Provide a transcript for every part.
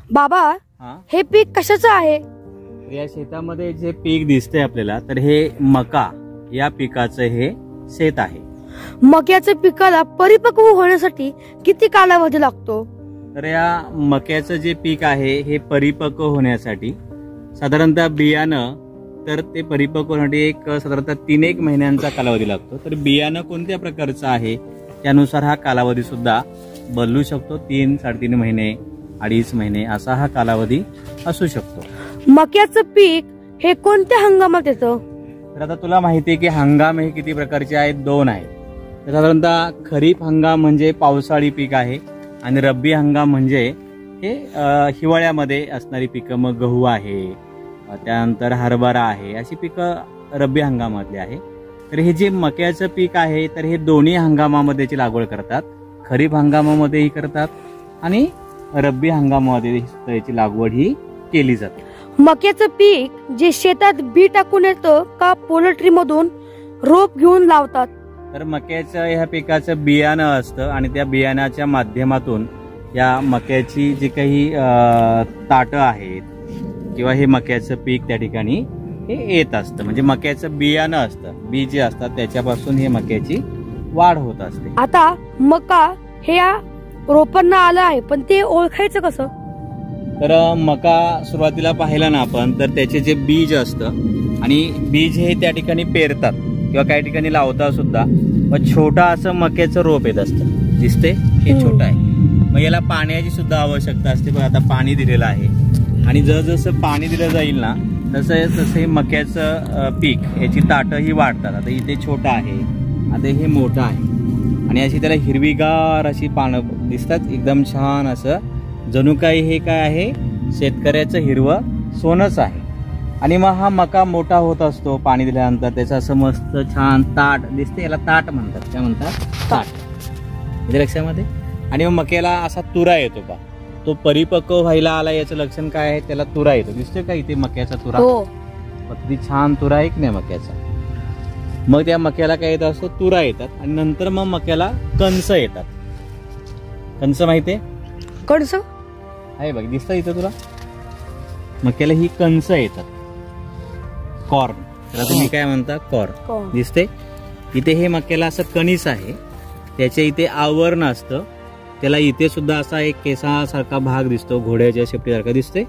बाबा हे पीक कशाचं आहे? या शेतामध्ये जे पीक दिसतंय आपल्याला तर हे मका या पिकाचं हे शेत आहे. मक्याच्या पिकाला परिपक्व होण्यासाठी किती कालावधी लागतो? तर या मक्याचं जे पीक आहे हे परिपक्व होण्यासाठी साधारणतः बियाणं तर ते परिपक्व होण्यासाठी एक साधारणतः 3-1 महिन्यांचा कालावधी लागतो. तर बियाणं कोणत्या प्रकारचं आहे त्यानुसार हा कालावधी सुद्धा बदलू शकतो. 3-3.5 महिने 2.5 महिने असा हा कालावधी असू शकतो. मक्याचं पीक हे कोणत्या हंगामात येतं? तर आता तुला माहिती आहे की हंगाम हे किती प्रकारचे आहेत? 2 आहेत. तर साधारणतः खरीप हंगाम म्हणजे पावसाळी पीक आहे आणि रब्बी हंगाम म्हणजे हे हिवाळ्यामध्ये असणारी पिकं. मग गहू आहे, त्यानंतर हरभरा आहे, अशी पिकं रब्बी हंगामातली आहे. तर हे जे मक्याचं पीक आहे तर हे दोन्ही हंगामामध्ये याची लागवड करतात. खरीप हंगामामध्येही करतात आणि रब्बी हंगामामध्ये याची लागवड ही केली जाते. मक्याचं पीक जे शेतात बी टाकून येतं का पोल्ट्री मधून रोप घेऊन लावतात? तर मक्याचं ह्या पिकाचं बियाणं असतं आणि त्या बियाणाच्या माध्यमातून या मक्याची जी काही ताटं आहेत किंवा हे मक्याचं पीक त्या ठिकाणी हे येत असतं. म्हणजे मक्याचं बियाणं असतं, बी जे असतात त्याच्यापासून हे मक्याची वाढ होत असते. आता मका हे या रोपांना आलं आहे पण ते ओळखायचं कसं? तर मका सुरुवातीला पाहिला ना आपण तर त्याचे जे बीज असतं आणि बीज हे त्या ठिकाणी पेरतात किंवा काही ठिकाणी लावतात सुद्धा. मग छोटा असं मक्याचं रोप येत असतं, दिसते हे छोटं आहे. मग याला पाण्याची सुद्धा आवश्यकता असते. बघ आता पाणी दिलेलं आहे आणि जसं पाणी दिलं जाईल ना तसं मक्याचं पीक याची ताटं ही वाढतात. आता इथे छोटं आहे, आता हे मोठं आहे आणि अशी त्याला हिरवीगार अशी पानं दिसतात. एकदम छान असं जणू काही हे काय आहे शेतकऱ्याचं हिरवं सोनंच आहे. आणि मग हा मका मोठा होत असतो पाणी दिल्यानंतर. त्याचं असं मस्त छान ताट दिसते, याला ताट म्हणतात. काय म्हणतात? ताट. म्हणजे लक्षामध्ये. आणि मग मक्याला असा तुरा येतो बा, तो परिपक्व व्हायला आला याचं लक्षण काय आहे? त्याला तुरा येतो. दिसतोय का इथे मक्याचा तुरा? किती छान तुरा आहे की नाही मक्याचा. मग त्या मक्याला काय येत असतो? तुरा येतात आणि नंतर मग मक्याला कणसं येतात. कणसं माहितीये? कणसं आहे बघ, दिसतं इथं तुला? मक्याला ही कणसं येतात. कॉर्न, त्याला तुम्ही काय म्हणता? कॉर्न. दिसते इथे हे मक्याला असं कणीस आहे, त्याच्या इथे आवरण असतं. त्याला इथे सुद्धा असा एक केसासारखा भाग दिसतो, घोड्याच्या शेपटीसारखा दिसते.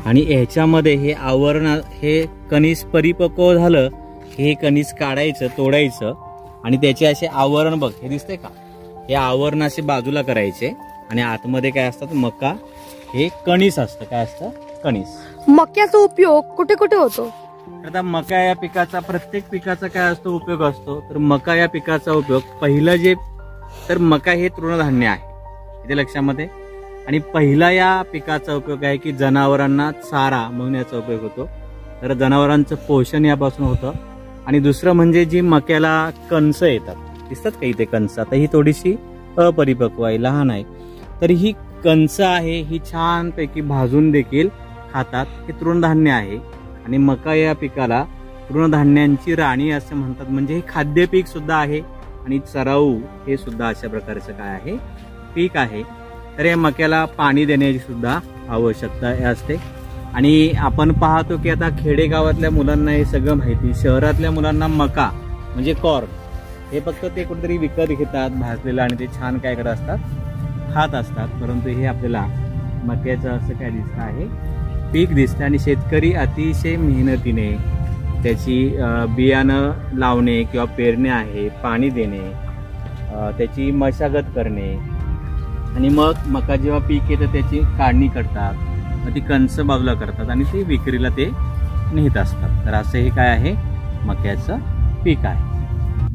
आणि ह्याच्यामध्ये हे आवरण, हे कणीस परिपक्व झालं हे कणीस काढायचं, तोडायचं आणि त्याचे असे आवरण बघ, हे दिसते का? हे आवरण असे बाजूला करायचे आणि आतमध्ये काय असतात? मका हे कणीस असतं. काय असतं? कणीस. मक्याचा उपयोग कुठे कुठे होतो? आता मका या पिकाचा, प्रत्येक पिकाचा काय असतो? उपयोग असतो. तर मका या पिकाचा उपयोग पहिलं जे, तर मका हे तृणधान्य आहे इथे लक्षामध्ये. आणि पहिला या पिकाचा उपयोग आहे की जनावरांना चारा म्हणून याचा उपयोग होतो. तर जनावरांचं पोषण यापासून होतं. आणि दुसरं म्हणजे जी मक्याला कणसं येतात, दिसतात का इथे कणसं? आता ही थोडीशी अपरिपक्व आहे, लहान आहे. तर ही कणसं आहे, ही छानपैकी भाजून देखील खातात. हे तृणधान्य आहे. आणि मका या पिकाला तृणधान्यांची राणी असं म्हणतात. म्हणजे हे खाद्य पीक सुद्धा आहे आणि चराऊ हे सुद्धा अशा प्रकारचं काय आहे? पीक आहे. तर या मक्याला पाणी देण्याची सुद्धा आवश्यकता असते. आणि आपण पाहतो की आता खेडेगावातल्या मुलांना हे सगळं माहिती, शहरातल्या मुलांना मका म्हणजे कॉर्न हे फक्त ते कुठेतरी विकत घेतात भाजलेलं आणि ते छान काय करत असतात? खात असतात. परंतु हे आपल्याला मक्याचं असं काय दिसतं आहे? पीक दिसतं. आणि शेतकरी अतिशय मेहनतीने त्याची बियाणं लावणे किंवा पेरणे आहे, पाणी देणे, त्याची मशागत करणे आणि मग मका जेव्हा पीक येतं त्याची काढणी करतात, मग ती कणसं बाजूला करतात आणि ती विक्रीला ते नेत असतात. तर असं हे काय आहे? मक्याचं पीक आहे.